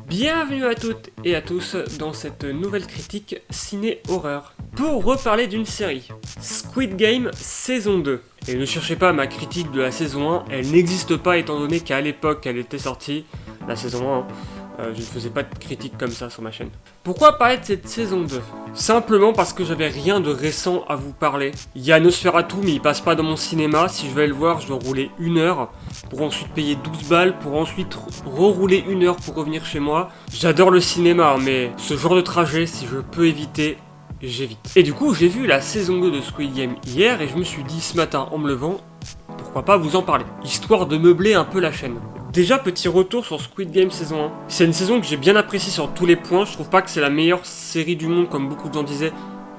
Bienvenue à toutes et à tous dans cette nouvelle critique ciné-horreur. Pour reparler d'une série, Squid Game saison 2. Et ne cherchez pas ma critique de la saison 1, elle n'existe pas étant donné qu'à l'époque elle était sortie, la saison 1, je ne faisais pas de critique comme ça sur ma chaîne. Pourquoi parler de cette saison 2 ? Simplement parce que j'avais rien de récent à vous parler. Il y a Nosferatu mais il passe pas dans mon cinéma, si je vais le voir je dois rouler 1 heure, pour ensuite payer 12 balles, pour ensuite rerouler 1 heure pour revenir chez moi. J'adore le cinéma mais ce genre de trajet, si je peux éviter, j'évite. Et du coup j'ai vu la saison 2 de Squid Game hier et je me suis dit ce matin en me levant, pourquoi pas vous en parler, histoire de meubler un peu la chaîne. Déjà, petit retour sur Squid Game saison 1. C'est une saison que j'ai bien appréciée sur tous les points. Je trouve pas que c'est la meilleure série du monde comme beaucoup de gens disaient,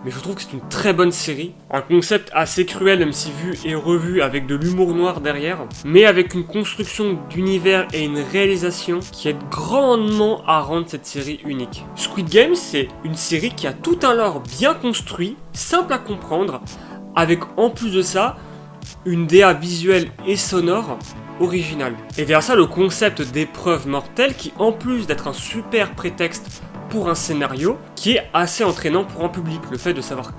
mais je trouve que c'est une très bonne série. Un concept assez cruel même si vu et revu avec de l'humour noir derrière, mais avec une construction d'univers et une réalisation qui aide grandement à rendre cette série unique. Squid Game, c'est une série qui a tout un lore bien construit, simple à comprendre, avec en plus de ça, une DA visuelle et sonore original. Et derrière ça, le concept d'épreuve mortelle qui, en plus d'être un super prétexte pour un scénario, qui est assez entraînant pour un public. Le fait de savoir,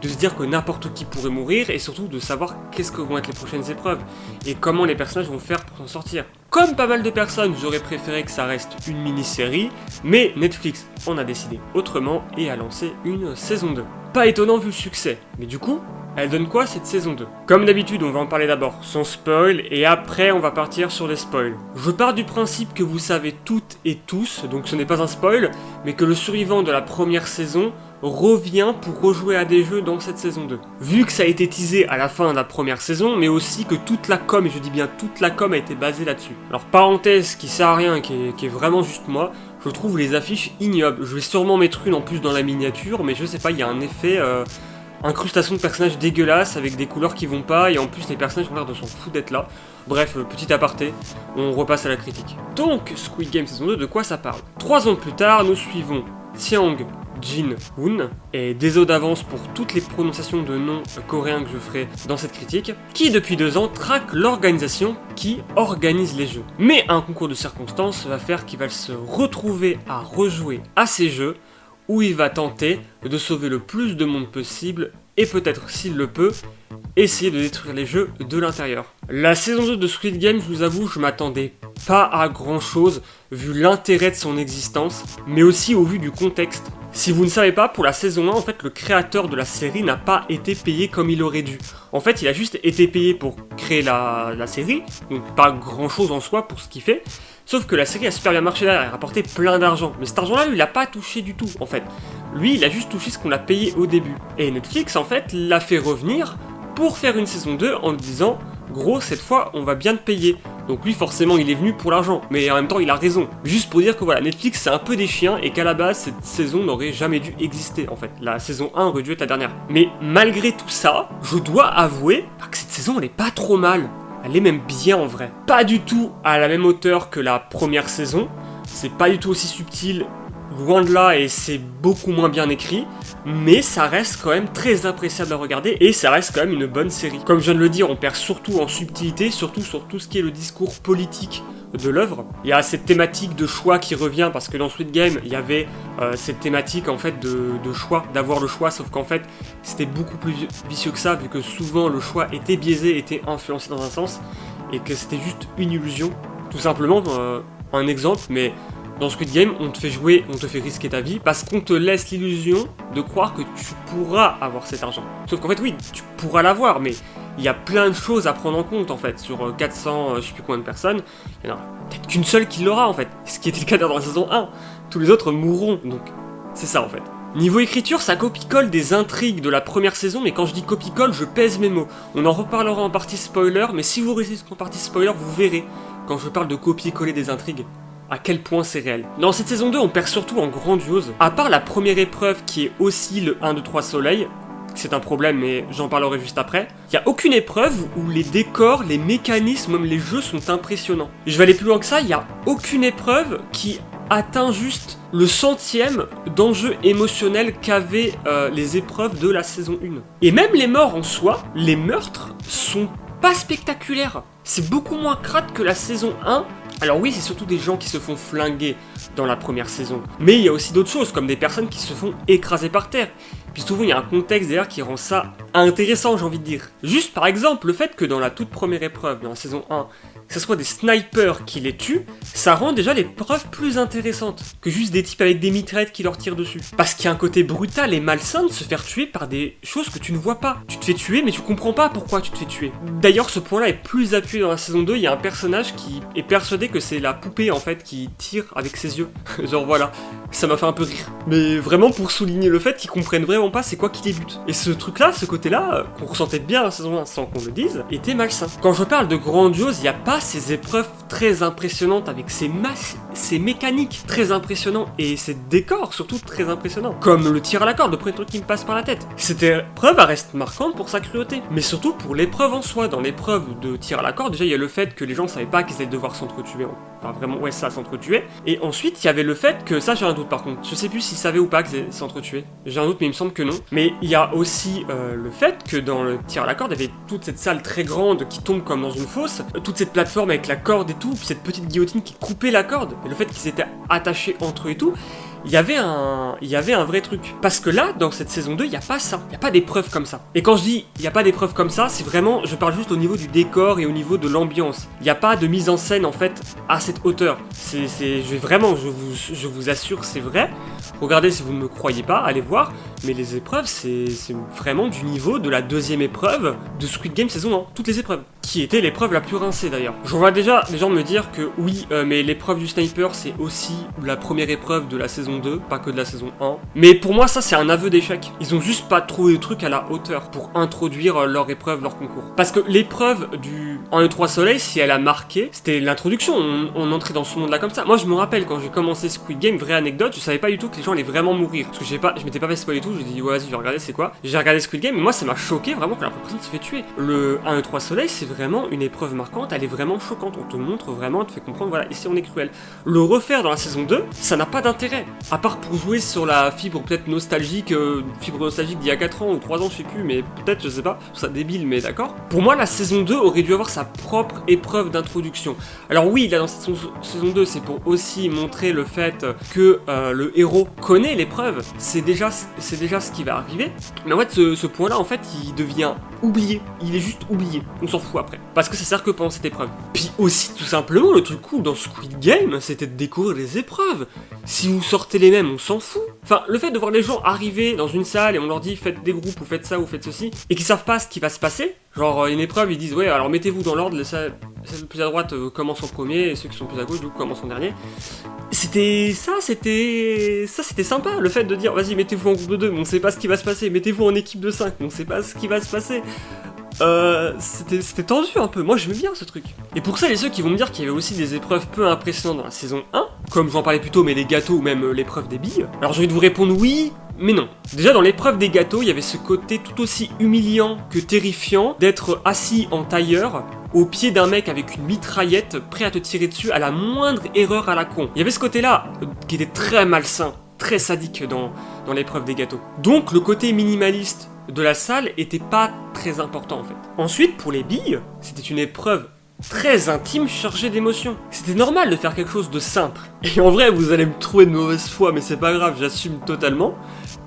de se dire que n'importe qui pourrait mourir et surtout de savoir qu'est-ce que vont être les prochaines épreuves et comment les personnages vont faire pour s'en sortir. Comme pas mal de personnes, j'aurais préféré que ça reste une mini-série, mais Netflix en a décidé autrement et a lancé une saison 2. Pas étonnant vu le succès, mais du coup, elle donne quoi cette saison 2 ? Comme d'habitude, on va en parler d'abord sans spoil, et après on va partir sur les spoils. Je pars du principe que vous savez toutes et tous, donc ce n'est pas un spoil, mais que le survivant de la première saison revient pour rejouer à des jeux dans cette saison 2. Vu que ça a été teasé à la fin de la première saison, mais aussi que toute la com, et je dis bien toute la com a été basée là-dessus. Alors parenthèse qui sert à rien, qui est vraiment juste moi, je trouve les affiches ignobles. Je vais sûrement mettre une en plus dans la miniature, mais je sais pas, il y a un effet... incrustation de personnages dégueulasses avec des couleurs qui vont pas et en plus les personnages ont l'air de s'en foutre d'être là. Bref, petit aparté, on repasse à la critique. Donc, Squid Game saison 2, de quoi ça parle ? 3 ans plus tard, nous suivons Tiang Jin-hoon, et désolé d'avance pour toutes les prononciations de noms coréens que je ferai dans cette critique, qui depuis 2 ans traque l'organisation qui organise les jeux. Mais un concours de circonstances va faire qu'il va se retrouver à rejouer à ces jeux, où il va tenter de sauver le plus de monde possible et peut-être, s'il le peut, essayer de détruire les jeux de l'intérieur. La saison 2 de Squid Game, je vous avoue, je m'attendais pas à grand chose vu l'intérêt de son existence, mais aussi au vu du contexte. Si vous ne savez pas, pour la saison 1, en fait, le créateur de la série n'a pas été payé comme il aurait dû. En fait, il a juste été payé pour créer la série, donc pas grand chose en soi pour ce qu'il fait. Sauf que la série a super bien marché derrière, elle a rapporté plein d'argent. Mais cet argent-là, lui, il l'a pas touché du tout, en fait. Lui, il a juste touché ce qu'on a payé au début. Et Netflix, en fait, l'a fait revenir pour faire une saison 2 en lui disant « Gros, cette fois, on va bien te payer ». Donc lui, forcément, il est venu pour l'argent. Mais en même temps, il a raison. Juste pour dire que voilà, Netflix, c'est un peu des chiens et qu'à la base, cette saison n'aurait jamais dû exister, en fait. La saison 1 aurait dû être la dernière. Mais malgré tout ça, je dois avouer que cette saison, elle est pas trop mal. Elle est même bien en vrai. Pas du tout à la même hauteur que la première saison. C'est pas du tout aussi subtil, loin de là, et c'est beaucoup moins bien écrit. Mais ça reste quand même très appréciable à regarder et ça reste quand même une bonne série. Comme je viens de le dire, on perd surtout en subtilité, surtout sur tout ce qui est le discours politique de l'œuvre. Il y a cette thématique de choix qui revient parce que dans Squid Game, il y avait cette thématique en fait de choix, d'avoir le choix, sauf qu'en fait c'était beaucoup plus vicieux que ça vu que souvent le choix était biaisé, était influencé dans un sens et que c'était juste une illusion. Tout simplement, un exemple, mais dans Squid Game, on te fait jouer, on te fait risquer ta vie parce qu'on te laisse l'illusion de croire que tu pourras avoir cet argent. Sauf qu'en fait oui, tu pourras l'avoir, mais il y a plein de choses à prendre en compte en fait. Sur 400, je sais plus combien de personnes, il y en a peut-être qu'une seule qui l'aura en fait. Ce qui était le cas dans la saison 1. Tous les autres mourront, donc c'est ça en fait. Niveau écriture, ça copie-colle des intrigues de la première saison, mais quand je dis copie-colle, je pèse mes mots. On en reparlera en partie spoiler, mais si vous restez en partie spoiler, vous verrez, quand je parle de copier-coller des intrigues, à quel point c'est réel. Dans cette saison 2, on perd surtout en grandiose. À part la première épreuve qui est aussi le 1, 2, 3 soleil, c'est un problème mais j'en parlerai juste après, il n'y a aucune épreuve où les décors, les mécanismes, même les jeux sont impressionnants. Je vais aller plus loin que ça, il n'y a aucune épreuve qui atteint juste le centième d'enjeu émotionnel qu'avaient les épreuves de la saison 1. Et même les morts en soi, les meurtres, sont pas spectaculaires. C'est beaucoup moins crade que la saison 1. Alors oui, c'est surtout des gens qui se font flinguer dans la première saison. Mais il y a aussi d'autres choses, comme des personnes qui se font écraser par terre. Puis souvent il y a un contexte derrière qui rend ça intéressant, j'ai envie de dire. Juste par exemple, le fait que dans la toute première épreuve, dans la saison 1, que ce soit des snipers qui les tuent, ça rend déjà l'épreuve plus intéressante que juste des types avec des mitraillettes qui leur tirent dessus. Parce qu'il y a un côté brutal et malsain de se faire tuer par des choses que tu ne vois pas. Tu te fais tuer mais tu comprends pas pourquoi tu te fais tuer. D'ailleurs ce point là est plus appuyé dans la saison 2, il y a un personnage qui est persuadé que c'est la poupée en fait qui tire avec ses yeux. Genre voilà, ça m'a fait un peu rire. Mais vraiment pour souligner le fait qu'ils comprennent vraiment pas c'est quoi qui les bute. Et ce truc là, ce côté là, qu'on ressentait bien dans la saison 1 sans qu'on le dise, était malsain. Quand je parle de grandiose, il n'y a pas ces épreuves très impressionnantes avec ces mécaniques très impressionnants et ces décors surtout très impressionnants. Comme le tir à la corde, le premier truc qui me passe par la tête. Cette épreuve reste marquante pour sa cruauté, mais surtout pour l'épreuve en soi. Dans l'épreuve de tir à la corde, déjà il y a le fait que les gens savaient pas qu'ils allaient devoir s'entretuer. Enfin vraiment, ouais ça, s'entretuer. Et ensuite il y avait le fait que, ça j'ai un doute par contre, je sais plus s'ils savaient ou pas qu'ils allaient s'entretuer. J'ai un doute mais il me semble que non. Mais il y a aussi le fait que dans le tir à la corde, il y avait toute cette salle très grande qui tombe comme dans une fosse, toute cette plateforme avec la corde et tout, puis cette petite guillotine qui coupait la corde, et le fait qu'ils étaient attachés entre eux et tout, il y avait un vrai truc. Parce que là, dans cette saison 2, il n'y a pas ça. Il n'y a pas d'épreuves comme ça. Et quand je dis il n'y a pas d'épreuves comme ça, c'est vraiment, je parle juste au niveau du décor et au niveau de l'ambiance. Il n'y a pas de mise en scène en fait à cette hauteur. Je vous assure, c'est vrai. Regardez si vous ne me croyez pas, allez voir. Mais les épreuves, c'est vraiment du niveau de la deuxième épreuve de Squid Game saison 1. Toutes les épreuves. Qui était l'épreuve la plus rincée d'ailleurs. Je vois déjà des gens me dire que oui, mais l'épreuve du sniper, c'est aussi la première épreuve de la saison 2, pas que de la saison 1. Mais pour moi, ça, c'est un aveu d'échec. Ils ont juste pas trouvé le truc à la hauteur pour introduire leur épreuve, leur concours. Parce que l'épreuve du 1, 2, 3 soleil, si elle a marqué, c'était l'introduction. On entrait dans ce monde-là comme ça. Moi, je me rappelle quand j'ai commencé Squid Game, vraie anecdote, je savais pas du tout que les gens allaient vraiment mourir. Parce que je m'étais pas fait spoiler tout, je me dis, ouais, vas-y, je vais regarder c'est quoi. J'ai regardé Squid Game, et moi, ça m'a choqué vraiment que la personne se fait tuer. Le 1, 2, 3 soleil, c'est vraiment une épreuve marquante, elle est vraiment choquante. On te montre vraiment, on te fait comprendre, voilà, ici on est cruel. Le refaire dans la saison 2, ça n'a pas d'intérêt. À part pour jouer sur la fibre peut-être nostalgique, d'il y a 4 ans ou 3 ans, je sais plus, mais peut-être, je sais pas, je trouve ça débile, mais d'accord. Pour moi, la saison 2 aurait dû avoir sa propre épreuve d'introduction. Alors oui, là dans cette saison 2, c'est pour aussi montrer le fait que le héros connaît l'épreuve, c'est déjà ce qui va arriver. Mais en fait, ce point-là, en fait, il devient oublié. Il est juste oublié. On s'en fout après. Parce que ça sert que pendant cette épreuve. Puis aussi, tout simplement, le truc cool dans Squid Game, c'était de découvrir les épreuves. Si vous sortez les mêmes, on s'en fout. Enfin, le fait de voir les gens arriver dans une salle et on leur dit faites des groupes ou faites ça ou faites ceci, et qu'ils savent pas ce qui va se passer, genre une épreuve, ils disent ouais, alors mettez-vous dans l'ordre, celle le plus à droite commence en premier et ceux qui sont plus à gauche, du coup, commencent en dernier. C'était sympa, le fait de dire vas-y, mettez-vous en groupe de 2, mais on sait pas ce qui va se passer, mettez-vous en équipe de 5, on sait pas ce qui va se passer. C'était tendu un peu, moi j'aimais bien ce truc. Et pour celles et ceux qui vont me dire qu'il y avait aussi des épreuves peu impressionnantes dans la saison 1, comme j'en parlais plus tôt, mais les gâteaux ou même l'épreuve des billes, alors j'ai envie de vous répondre oui, mais non. Déjà dans l'épreuve des gâteaux, il y avait ce côté tout aussi humiliant que terrifiant d'être assis en tailleur au pied d'un mec avec une mitraillette prêt à te tirer dessus à la moindre erreur à la con. Il y avait ce côté-là qui était très malsain, très sadique dans l'épreuve des gâteaux. Donc le côté minimaliste de la salle était pas très important en fait. Ensuite, pour les billes, c'était une épreuve très intime, chargée d'émotions. C'était normal de faire quelque chose de simple. Et en vrai, vous allez me trouver de mauvaise foi, mais c'est pas grave, j'assume totalement.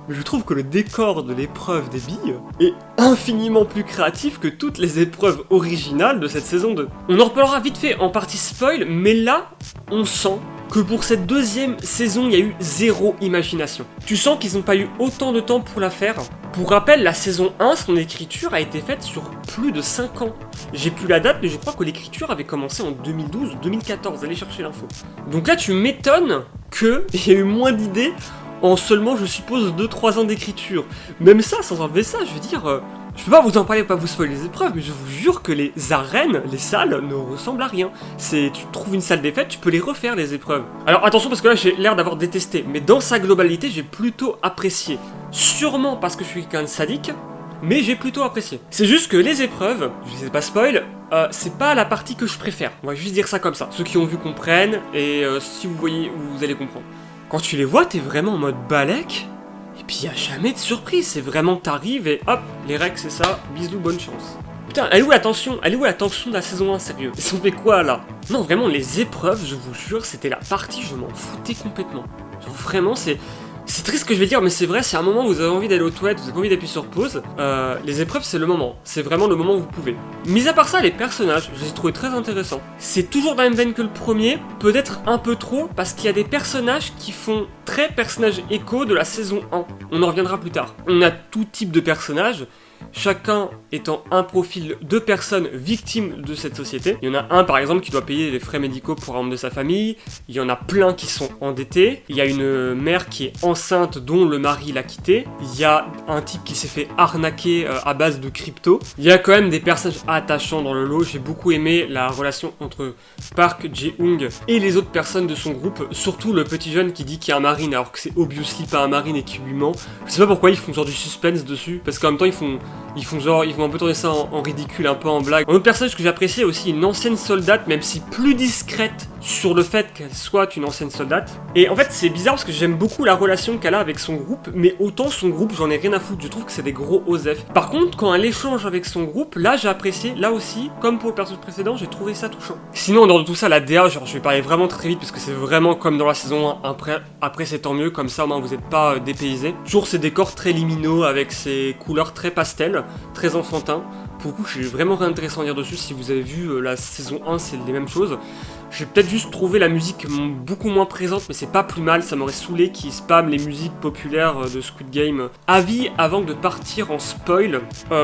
Mais je trouve que le décor de l'épreuve des billes est infiniment plus créatif que toutes les épreuves originales de cette saison 2. On en reparlera vite fait en partie spoil, mais là, on sent que pour cette deuxième saison, il y a eu zéro imagination. Tu sens qu'ils n'ont pas eu autant de temps pour la faire. Pour rappel, la saison 1, son écriture a été faite sur plus de 5 ans. J'ai plus la date, mais je crois que l'écriture avait commencé en 2012 ou 2014, allez chercher l'info. Donc là, tu m'étonnes qu'il y ait eu moins d'idées en seulement, je suppose, 2-3 ans d'écriture. Même ça, sans enlever ça, je veux dire... je peux pas vous en parler, pas vous spoiler les épreuves, mais je vous jure que les arènes, les salles, ne ressemblent à rien. Tu trouves une salle des fêtes, tu peux les refaire, les épreuves. Alors attention, parce que là, j'ai l'air d'avoir détesté, mais dans sa globalité, j'ai plutôt apprécié. Sûrement parce que je suis quelqu'un de sadique, mais j'ai plutôt apprécié. C'est juste que les épreuves, je sais pas spoil, c'est pas la partie que je préfère. On va juste dire ça comme ça. Ceux qui ont vu comprennent, et si vous voyez, vous allez comprendre. Quand tu les vois, t'es vraiment en mode balèque. Et puis y a jamais de surprise, c'est vraiment t'arrives et hop, les règles c'est ça, bisous, bonne chance. Putain, elle est où la tension? Elle est où la tension de la saison 1, sérieux? Ils ont fait quoi là? Non, vraiment, les épreuves, je vous jure, c'était la partie, je m'en foutais complètement. Genre vraiment, c'est triste ce que je vais dire, mais c'est vrai, si à un moment vous avez envie d'aller aux toilettes, vous avez envie d'appuyer sur pause, les épreuves c'est le moment. C'est vraiment le moment où vous pouvez. Mis à part ça, les personnages, je les ai trouvés très intéressants. C'est toujours dans la même veine que le premier, peut-être un peu trop, parce qu'il y a des personnages qui font très personnage écho de la saison 1. On en reviendra plus tard. On a tout type de personnages, chacun étant un profil de personnes victimes de cette société. Il y en a un par exemple qui doit payer les frais médicaux pour un membre de sa famille, il y en a plein qui sont endettés, il y a une mère qui est enceinte dont le mari l'a quitté, il y a un type qui s'est fait arnaquer à base de crypto, il y a quand même des personnages attachants dans le lot. J'ai beaucoup aimé la relation entre Park Jae-young et les autres personnes de son groupe, surtout le petit jeune qui dit qu'il y a un marine alors que c'est obviously pas un marine et qui lui ment. Je sais pas pourquoi ils font genre du suspense dessus, parce qu'en même temps ils font un peu tourner ça en ridicule, un peu en blague. Un autre personnage que j'appréciais aussi, une ancienne soldate, même si plus discrète sur le fait qu'elle soit une ancienne soldate. Et en fait c'est bizarre parce que j'aime beaucoup la relation qu'elle a avec son groupe, mais autant son groupe j'en ai rien à foutre, je trouve que c'est des gros osef. Par contre quand elle échange avec son groupe, là j'ai apprécié, là aussi, comme pour le personnage précédent, j'ai trouvé ça touchant. Sinon en dehors de tout ça, la DA, genre je vais parler vraiment très vite parce que c'est vraiment comme dans la saison 1, après c'est tant mieux, comme ça au moins vous n'êtes pas dépaysés. Toujours ces décors très liminaux avec ces couleurs très pastel, très enfantin. Pour le coup, j'ai vraiment rien d'intéressant à dire dessus. Si vous avez vu la saison 1, c'est les mêmes choses. J'ai peut-être juste trouvé la musique beaucoup moins présente, mais c'est pas plus mal. Ça m'aurait saoulé qu'ils spamment les musiques populaires de Squid Game. Avis avant de partir en spoil.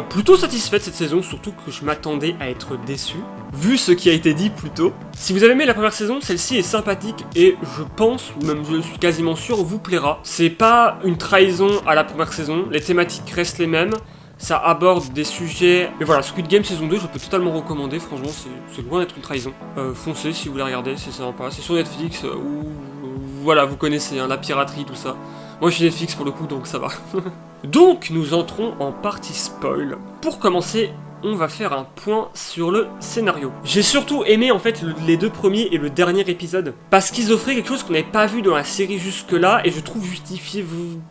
Plutôt satisfait de cette saison, surtout que je m'attendais à être déçu, vu ce qui a été dit plus tôt. Si vous avez aimé la première saison, celle-ci est sympathique et je pense, ou même je suis quasiment sûr, vous plaira. C'est pas une trahison à la première saison, les thématiques restent les mêmes. Ça aborde des sujets... Mais voilà, Squid Game saison 2, je peux totalement recommander, franchement, c'est loin d'être une trahison. Foncez si vous voulez regarder, c'est sympa. C'est sur Netflix, ou voilà, vous connaissez, hein, la piraterie, tout ça. Moi, je suis Netflix pour le coup, donc ça va. Donc, nous entrons en partie spoil. Pour commencer, on va faire un point sur le scénario. J'ai surtout aimé en fait les deux premiers et le dernier épisode, parce qu'ils offraient quelque chose qu'on n'avait pas vu dans la série jusque-là, et je trouve justifié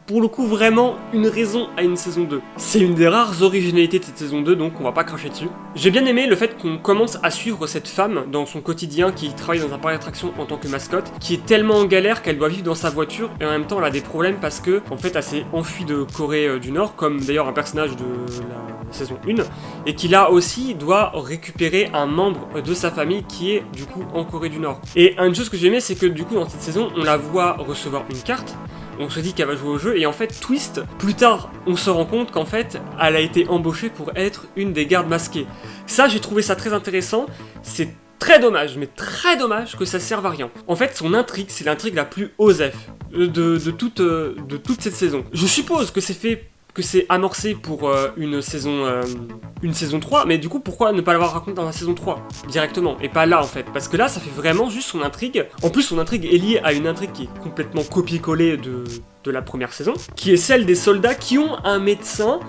pour le coup vraiment une raison à une saison 2. C'est une des rares originalités de cette saison 2, donc on va pas cracher dessus. J'ai bien aimé le fait qu'on commence à suivre cette femme dans son quotidien qui travaille dans un parc d'attractions en tant que mascotte, qui est tellement en galère qu'elle doit vivre dans sa voiture, et en même temps elle a des problèmes parce que en fait elle s'est enfuie de Corée du Nord, comme d'ailleurs un personnage de la saison 1, et qui là aussi doit récupérer un membre de sa famille qui est du coup en Corée du Nord. Et une chose que j'ai aimé, c'est que du coup dans cette saison, on la voit recevoir une carte, on se dit qu'elle va jouer au jeu, et en fait, twist, plus tard, on se rend compte qu'en fait, elle a été embauchée pour être une des gardes masquées. Ça, j'ai trouvé ça très intéressant, c'est très dommage, mais très dommage que ça serve à rien. En fait, son intrigue, c'est l'intrigue la plus osef de toute cette saison. Je suppose que c'est amorcé pour une saison 3, mais du coup pourquoi ne pas l'avoir raconté dans la saison 3 directement, et pas là en fait, parce que là ça fait vraiment juste son intrigue. En plus son intrigue est liée à une intrigue qui est complètement copié-collée de la première saison, qui est celle des soldats qui ont un médecin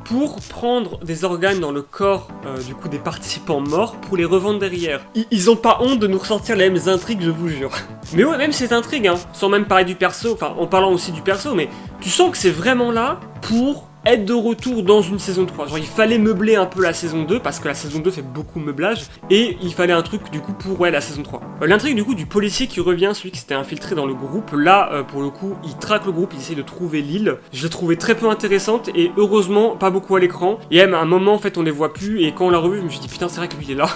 pour prendre des organes dans le corps du coup des participants morts pour les revendre derrière. Ils ont pas honte de nous ressortir les mêmes intrigues, je vous jure. Mais ouais, même cette intrigue, hein, sans même parler du perso, enfin en parlant aussi du perso, mais tu sens que c'est vraiment là pour être de retour dans une saison 3. Genre il fallait meubler un peu la saison 2, parce que la saison 2 fait beaucoup de meublage, et il fallait un truc du coup pour la saison 3. L'intrigue du coup du policier qui revient, celui qui s'était infiltré dans le groupe, là pour le coup il traque le groupe, il essaie de trouver l'île. Je l'ai trouvé très peu intéressante, et heureusement pas beaucoup à l'écran, et même à un moment en fait on les voit plus, et quand on l'a revu je me suis dit putain c'est vrai que lui il est là.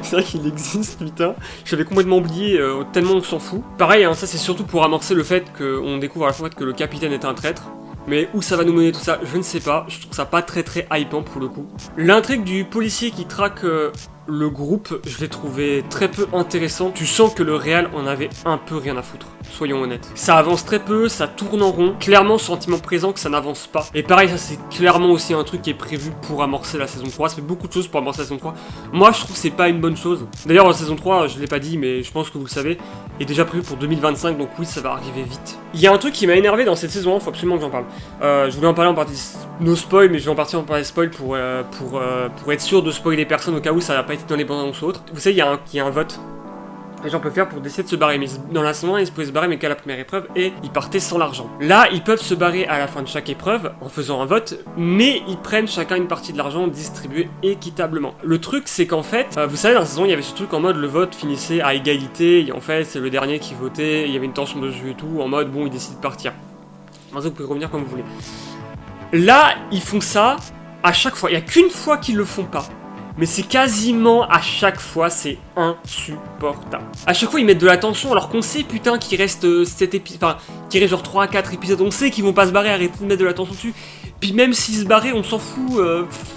C'est vrai qu'il existe, putain. J'avais complètement oublié, tellement on s'en fout. Pareil, hein, ça c'est surtout pour amorcer le fait qu'on découvre à la fois que le capitaine est un traître. Mais où ça va nous mener tout ça, je ne sais pas. Je trouve ça pas très hypant pour le coup. L'intrigue du policier qui traque le groupe, je l'ai trouvé très peu intéressant. Tu sens que le réal en avait un peu rien à foutre, soyons honnêtes. Ça avance très peu, ça tourne en rond. Clairement, sentiment présent que ça n'avance pas. Et pareil, ça c'est clairement aussi un truc qui est prévu pour amorcer la saison 3. Ça fait beaucoup de choses pour amorcer la saison 3. Moi, je trouve que c'est pas une bonne chose. D'ailleurs, la saison 3, je l'ai pas dit, mais je pense que vous le savez, est déjà prévu pour 2025, donc oui, ça va arriver vite. Il y a un truc qui m'a énervé dans cette saison 1, faut absolument que j'en parle. Je voulais en parler en partie no spoil, mais je vais en partir en parler spoil pour être sûr de spoiler personne au cas où ça n'a pas été dans les bandes annonces ou autres. Vous savez, il y a un vote les gens peuvent faire pour essayer de se barrer. Mais dans la saison 1, ils pouvaient se barrer mais qu'à la première épreuve et ils partaient sans l'argent. Là, ils peuvent se barrer à la fin de chaque épreuve en faisant un vote, mais ils prennent chacun une partie de l'argent distribué équitablement. Le truc, c'est qu'en fait, vous savez, dans la saison, il y avait ce truc en mode le vote finissait à égalité, et en fait, c'est le dernier qui votait, il y avait une tension de jeu et tout, en mode bon, il décide de partir. Vous pouvez revenir comme vous voulez. Là, ils font ça à chaque fois. Il n'y a qu'une fois qu'ils le font pas. Mais c'est quasiment à chaque fois, c'est insupportable. À chaque fois, ils mettent de la tension alors qu'on sait, putain, qu'il reste 7 épisodes. Enfin, qu'il reste genre 3 à 4 épisodes. On sait qu'ils vont pas se barrer, arrêtez de mettre de la tension dessus. Puis même s'ils se barraient, on s'en fout.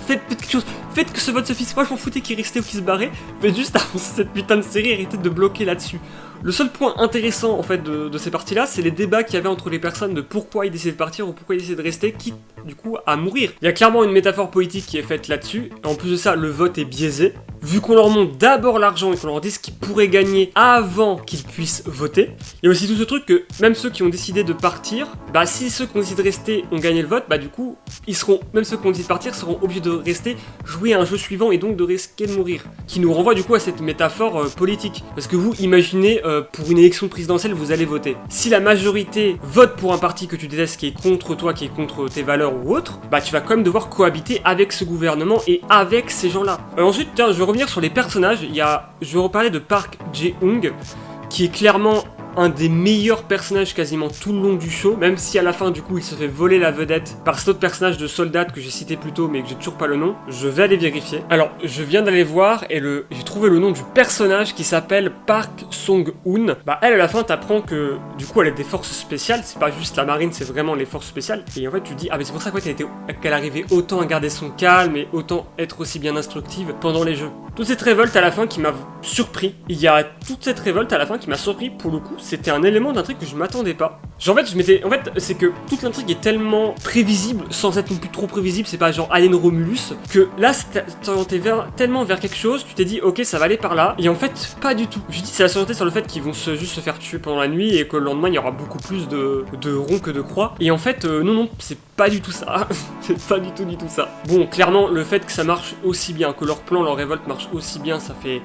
Faites quelque chose. Faites que ce vote se fixe. Moi, je m'en foutais qu'ils restaient ou qu'ils se barraient. Faites juste avancer cette putain de série, arrêtez de bloquer là-dessus. Le seul point intéressant en fait de ces parties-là, c'est les débats qu'il y avait entre les personnes de pourquoi ils décidaient de partir ou pourquoi ils décidaient de rester, quitte du coup à mourir. Il y a clairement une métaphore politique qui est faite là-dessus. En plus de ça, le vote est biaisé. Vu qu'on leur montre d'abord l'argent et qu'on leur dit ce qu'ils pourraient gagner avant qu'ils puissent voter, il y a aussi tout ce truc que même ceux qui ont décidé de partir, bah si ceux qui ont décidé de rester ont gagné le vote, bah du coup, ils seront, même ceux qui ont décidé de partir seront obligés de rester, jouer à un jeu suivant et donc de risquer de mourir. Qui nous renvoie du coup à cette métaphore politique. Parce que vous, imaginez, pour une élection présidentielle, vous allez voter. Si la majorité vote pour un parti que tu détestes, qui est contre toi, qui est contre tes valeurs ou autre, bah tu vas quand même devoir cohabiter avec ce gouvernement et avec ces gens-là. Ensuite, tiens, je vais revenir sur les personnages. Je vais reparler de Park Jae-hoong, qui est clairement un des meilleurs personnages quasiment tout le long du show, même si à la fin du coup il se fait voler la vedette par cet autre personnage de soldat que j'ai cité plus tôt mais que j'ai toujours pas le nom. Je vais aller vérifier. Alors je viens d'aller voir et j'ai trouvé le nom du personnage qui s'appelle Park Song-hoon. Bah elle à la fin t'apprends que du coup elle a des forces spéciales, c'est pas juste la marine, c'est vraiment les forces spéciales. Et en fait tu te dis ah mais c'est pour ça qu'elle arrivait autant à garder son calme et autant être aussi bien instructive pendant les jeux. Toute cette révolte à la fin qui m'a surpris. Il y a toute cette révolte à la fin qui m'a surpris pour le coup. C'était un élément d'intrigue que je m'attendais pas. Genre en fait, c'est que toute l'intrigue est tellement prévisible, sans être non plus trop prévisible, c'est pas genre Alien Romulus, que là, c'est orienté tellement vers quelque chose, tu t'es dit, ok, ça va aller par là, et en fait, pas du tout. Je dis, c'est orienté sur le fait qu'ils vont juste se faire tuer pendant la nuit, et que le lendemain, il y aura beaucoup plus de ronds que de croix. Et en fait, non, c'est pas du tout ça. C'est pas du tout ça. Bon, clairement, le fait que ça marche aussi bien, que leur plan, leur révolte marche aussi bien, ça fait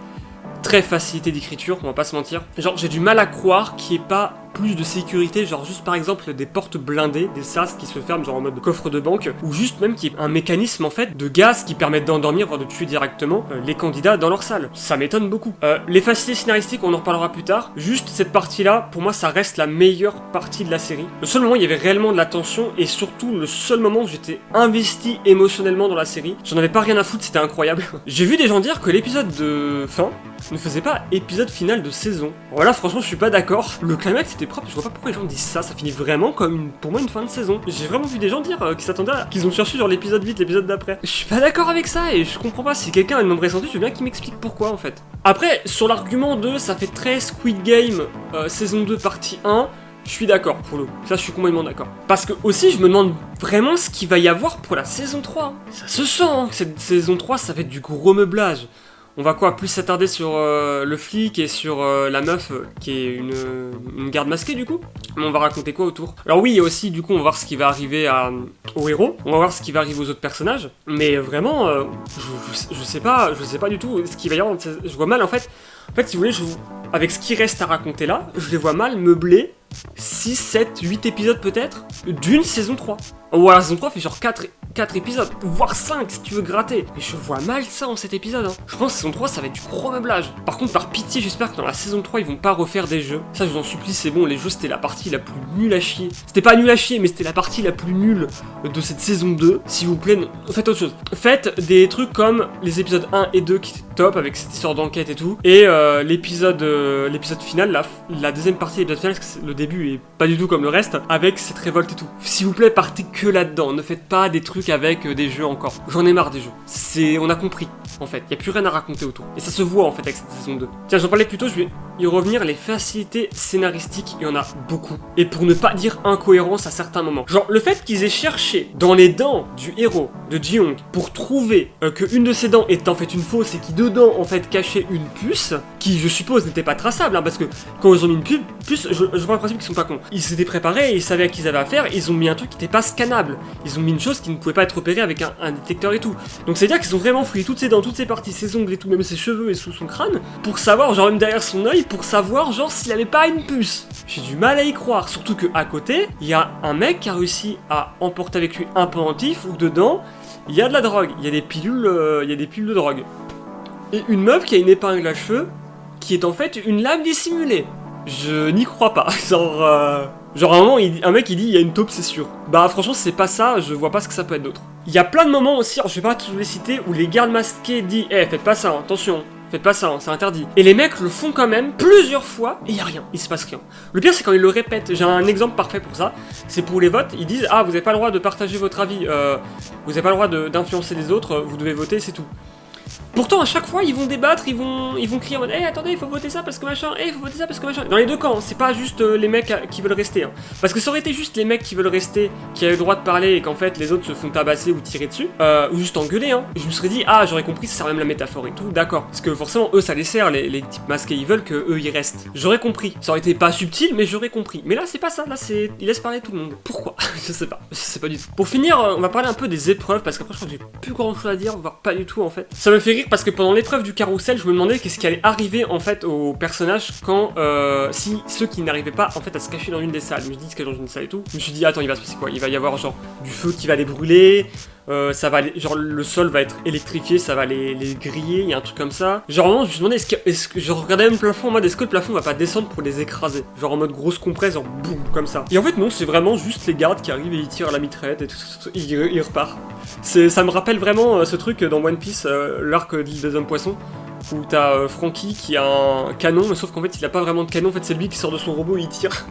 très facilité d'écriture, on va pas se mentir. Genre j'ai du mal à croire qu'il n'y ait pas plus de sécurité, genre juste par exemple des portes blindées, des sas qui se ferment genre en mode coffre de banque, ou juste même qu'il y ait un mécanisme en fait de gaz qui permet d'endormir, voire de tuer directement les candidats dans leur salle. Ça m'étonne beaucoup. Les facilités scénaristiques, on en reparlera plus tard. Juste cette partie-là, pour moi ça reste la meilleure partie de la série. Le seul moment où il y avait réellement de la tension, et surtout le seul moment où j'étais investi émotionnellement dans la série, j'en avais pas rien à foutre, c'était incroyable. J'ai vu des gens dire que l'épisode de fin ne faisait pas épisode final de saison. Voilà, franchement, je suis pas d'accord. Le climax était propre, je vois pas pourquoi les gens disent ça. Ça finit vraiment comme pour moi une fin de saison. J'ai vraiment vu des gens dire qu'ils s'attendaient qu'ils ont cherché genre l'épisode 8, l'épisode d'après. Je suis pas d'accord avec ça et je comprends pas. Si quelqu'un a une même ressenti, je veux bien qu'il m'explique pourquoi en fait. Après, sur l'argument de ça fait très Squid Game saison 2 partie 1. Je suis d'accord pour le coup, ça je suis complètement d'accord. Parce que aussi je me demande vraiment ce qu'il va y avoir pour la saison 3. Ça se sent hein, que cette saison 3 ça va être du gros meublage. On va quoi, plus s'attarder sur le flic et sur la meuf qui est une garde masquée du coup. Mais on va raconter quoi autour? Alors oui, il y a aussi du coup on va voir ce qui va arriver au héros, on va voir ce qui va arriver aux autres personnages. Mais vraiment, je sais pas du tout ce qui va y avoir. Je vois mal en fait, si vous voulez, avec ce qui reste à raconter là, je les vois mal meubler 6, 7, 8 épisodes peut-être d'une saison 3. Ou alors la saison 3 fait genre 4 épisodes, voire 5 si tu veux gratter. Mais je vois mal ça en cet épisode. Hein. Je pense que saison 3 ça va être du gros meublage. Par contre, par pitié, j'espère que dans la saison 3 ils vont pas refaire des jeux. Ça je vous en supplie, c'est bon, les jeux c'était la partie la plus nulle à chier. C'était pas nul à chier, mais c'était la partie la plus nulle de cette saison 2. S'il vous plaît, faites autre chose. Faites des trucs comme les épisodes 1 et 2 qui étaient top avec cette histoire d'enquête et tout. Et l'épisode final, la deuxième partie de l'épisode final, parce que le début est pas du tout comme le reste, avec cette révolte et tout. S'il vous plaît, partez que là-dedans. Ne faites pas des trucs avec des jeux encore. J'en ai marre des jeux. On a compris, en fait. Y a plus rien à raconter autour. Et ça se voit, en fait, avec cette saison 2. Tiens, j'en parlais plus tôt, je vais y revenir. Les facilités scénaristiques, il y en a beaucoup. Et pour ne pas dire incohérence à certains moments. Genre, le fait qu'ils aient cherché dans les dents du héros, de Ji-hoong, pour trouver qu'une de ses dents est en fait une fausse et qui dedans, en fait, cachait une puce, qui, je suppose, n'était pas traçable, hein, parce que quand ils ont mis une puce, je vois le principe qu'ils sont pas cons. Ils s'étaient préparés, ils savaient à qui ils avaient affaire, ils ont mis un truc qui n'était pas scannable. Ils ont mis une chose qui ne pouvait pouvait pas être repéré avec un détecteur et tout. Donc c'est à dire qu'ils ont vraiment fouillé toutes ses dents, toutes ses parties, ses ongles et tout, même ses cheveux et sous son crâne, pour savoir, genre même derrière son œil, pour savoir genre s'il avait pas une puce. J'ai du mal à y croire, surtout que à côté, il y a un mec qui a réussi à emporter avec lui un pendentif où dedans, il y a de la drogue, il y a des pilules de drogue. Et une meuf qui a une épingle à cheveux, qui est en fait une lame dissimulée. Je n'y crois pas, genre à un moment, un mec il dit il y a une taupe c'est sûr. Bah franchement c'est pas ça, je vois pas ce que ça peut être d'autre. Il y a plein de moments aussi, alors je vais pas tous les citer, où les gardes masqués disent faites pas ça, attention. Faites pas ça, c'est interdit. Et les mecs le font quand même plusieurs fois et y a rien, il se passe rien. Le pire c'est quand ils le répètent, j'ai un exemple parfait pour ça, c'est pour les votes, ils disent vous avez pas le droit de partager votre avis, vous avez pas le droit d'influencer les autres, vous devez voter, c'est tout. Pourtant à chaque fois ils vont débattre, ils vont crier en mode attendez il faut voter ça parce que machin, il faut voter ça parce que machin. Dans les deux camps, c'est pas juste les mecs qui veulent rester hein. Parce que ça aurait été juste les mecs qui veulent rester, qui avaient le droit de parler et qu'en fait les autres se font tabasser ou tirer dessus, ou juste engueuler hein. Et je me serais dit j'aurais compris, ça sert même la métaphore et tout, d'accord. Parce que forcément eux ça les sert, les types masqués, ils veulent que eux ils restent. J'aurais compris, ça aurait été pas subtil mais j'aurais compris. Mais là c'est pas ça, là c'est ils laissent parler tout le monde. Pourquoi? Je sais pas du tout. Pour finir, on va parler un peu des épreuves parce qu'après je crois que j'ai plus grand chose à dire, voire pas du tout en fait. Ça me fait rire parce que pendant l'épreuve du carrousel, je me demandais qu'est-ce qui allait arriver en fait aux personnages quand si ceux qui n'arrivaient pas en fait à se cacher dans une des salles. Je me dis se cacher dans une salle et tout. Je me suis dit attends il va se passer quoi? Il va y avoir genre du feu qui va les brûler. Ça va genre le sol va être électrifié, ça va les griller, il y a un truc comme ça. Genre vraiment je me demandais est-ce que je regardais même le plafond en mode est-ce que le plafond va pas descendre pour les écraser? Genre en mode grosse compresse, genre boum comme ça. Et en fait non, c'est vraiment juste les gardes qui arrivent et ils tirent à la mitraillette et tout, ils repartent. Ça me rappelle vraiment ce truc dans One Piece, l'arc d'île des hommes poissons. Où t'as Franky qui a un canon, mais sauf qu'en fait il a pas vraiment de canon, en fait c'est lui qui sort de son robot et il tire.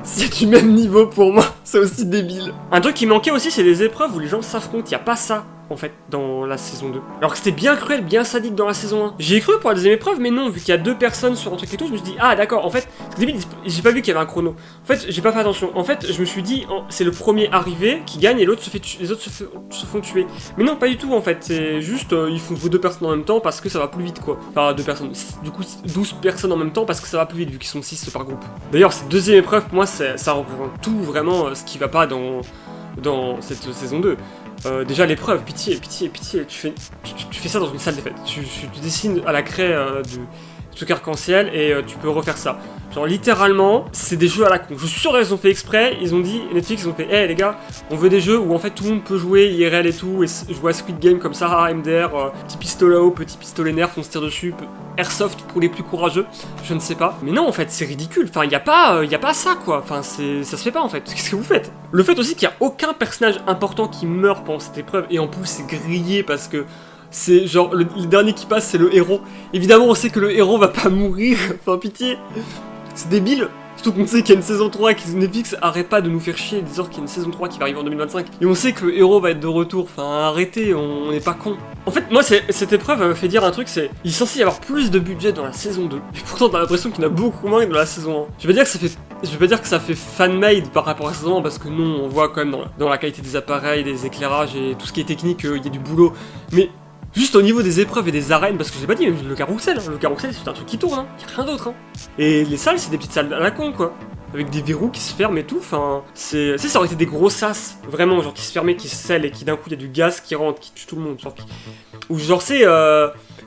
C'est du même niveau pour moi, c'est aussi débile. Un truc qui manquait aussi, c'est les épreuves où les gens s'affrontent, y a pas ça en fait dans la saison 2. Alors que c'était bien cruel, bien sadique dans la saison 1. J'y ai cru pour la deuxième épreuve, mais non, vu qu'il y a deux personnes sur un truc et tout, je me suis dit d'accord, en fait, j'ai pas vu qu'il y avait un chrono. En fait, j'ai pas fait attention. En fait, je me suis dit, c'est le premier arrivé qui gagne et l'autre les autres se font tuer. Mais non, pas du tout en fait, c'est juste, ils font jouer deux personnes en même temps parce que ça va plus vite quoi. Enfin, deux personnes, du coup 12 personnes en même temps parce que ça va plus vite vu qu'ils sont 6 par groupe. D'ailleurs, cette deuxième épreuve, pour moi, ça représente tout vraiment ce qui va pas dans cette saison 2. Déjà l'épreuve, pitié, tu fais ça dans une salle des fêtes. Tu dessines à la craie du truc arc-en-ciel et tu peux refaire ça. Genre littéralement, c'est des jeux à la con. Je suis sûr qu'ils ont fait exprès, ils ont dit, Netflix ils ont fait les gars, on veut des jeux où en fait tout le monde peut jouer IRL et tout, et jouer à Squid Game comme ça, MDR, petit pistolet haut, petit pistolet nerf, on se tire dessus, Airsoft pour les plus courageux, je ne sais pas. Mais non en fait, c'est ridicule, enfin y a pas ça quoi, enfin ça se fait pas en fait, qu'est-ce que vous faites? Le fait aussi qu'il y a aucun personnage important qui meurt pendant cette épreuve, et en plus c'est grillé parce que c'est genre le dernier qui passe c'est le héros. Évidemment on sait que le héros va pas mourir, enfin pitié. C'est débile. Surtout qu'on sait qu'il y a une saison 3 et que Netflix arrête pas de nous faire chier, disant qu'il y a une saison 3 qui va arriver en 2025. Et on sait que le héros va être de retour, enfin arrêtez, on n'est pas con. En fait, moi cette épreuve elle me fait dire un truc, c'est il est censé y avoir plus de budget dans la saison 2. Et pourtant t'as l'impression qu'il y en a beaucoup moins que dans la saison 1. Je vais pas dire que ça fait fan-made par rapport à la saison 1, parce que non, on voit quand même dans la qualité des appareils, des éclairages et tout ce qui est technique, il y a du boulot. Mais juste au niveau des épreuves et des arènes, parce que j'ai pas dit, même le carrousel c'est un truc qui tourne, y a rien d'autre. Et les salles c'est des petites salles à la con quoi, avec des verrous qui se ferment et tout, enfin, ça aurait été des gros sas, vraiment, genre qui se fermaient, qui se scellent et qui d'un coup il y a du gaz qui rentre, qui tue tout le monde, genre, ou genre c'est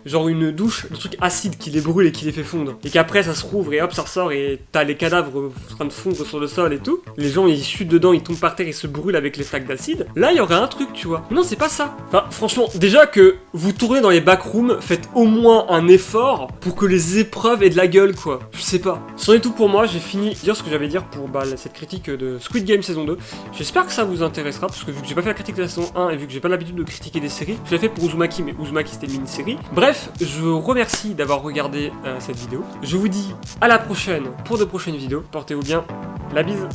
genre une douche de trucs acides qui les brûle et qui les fait fondre. Et qu'après ça se rouvre et hop ça ressort et t'as les cadavres en train de fondre sur le sol et tout. Les gens ils chutent dedans, ils tombent par terre, ils se brûlent avec les flaques d'acide. Là il y aurait un truc tu vois. Mais non c'est pas ça. Enfin franchement, déjà que vous tournez dans les backrooms, faites au moins un effort pour que les épreuves aient de la gueule quoi. Je sais pas. C'en est tout pour moi, j'ai fini de dire ce que j'avais à dire pour cette critique de Squid Game saison 2. J'espère que ça vous intéressera parce que vu que j'ai pas fait la critique de la saison 1 et vu que j'ai pas l'habitude de critiquer des séries, je l'ai fait pour Uzumaki mais Uzumaki c'était une mini-série. Bref, je vous remercie d'avoir regardé cette vidéo. Je vous dis à la prochaine pour de prochaines vidéos. Portez-vous bien. La bise.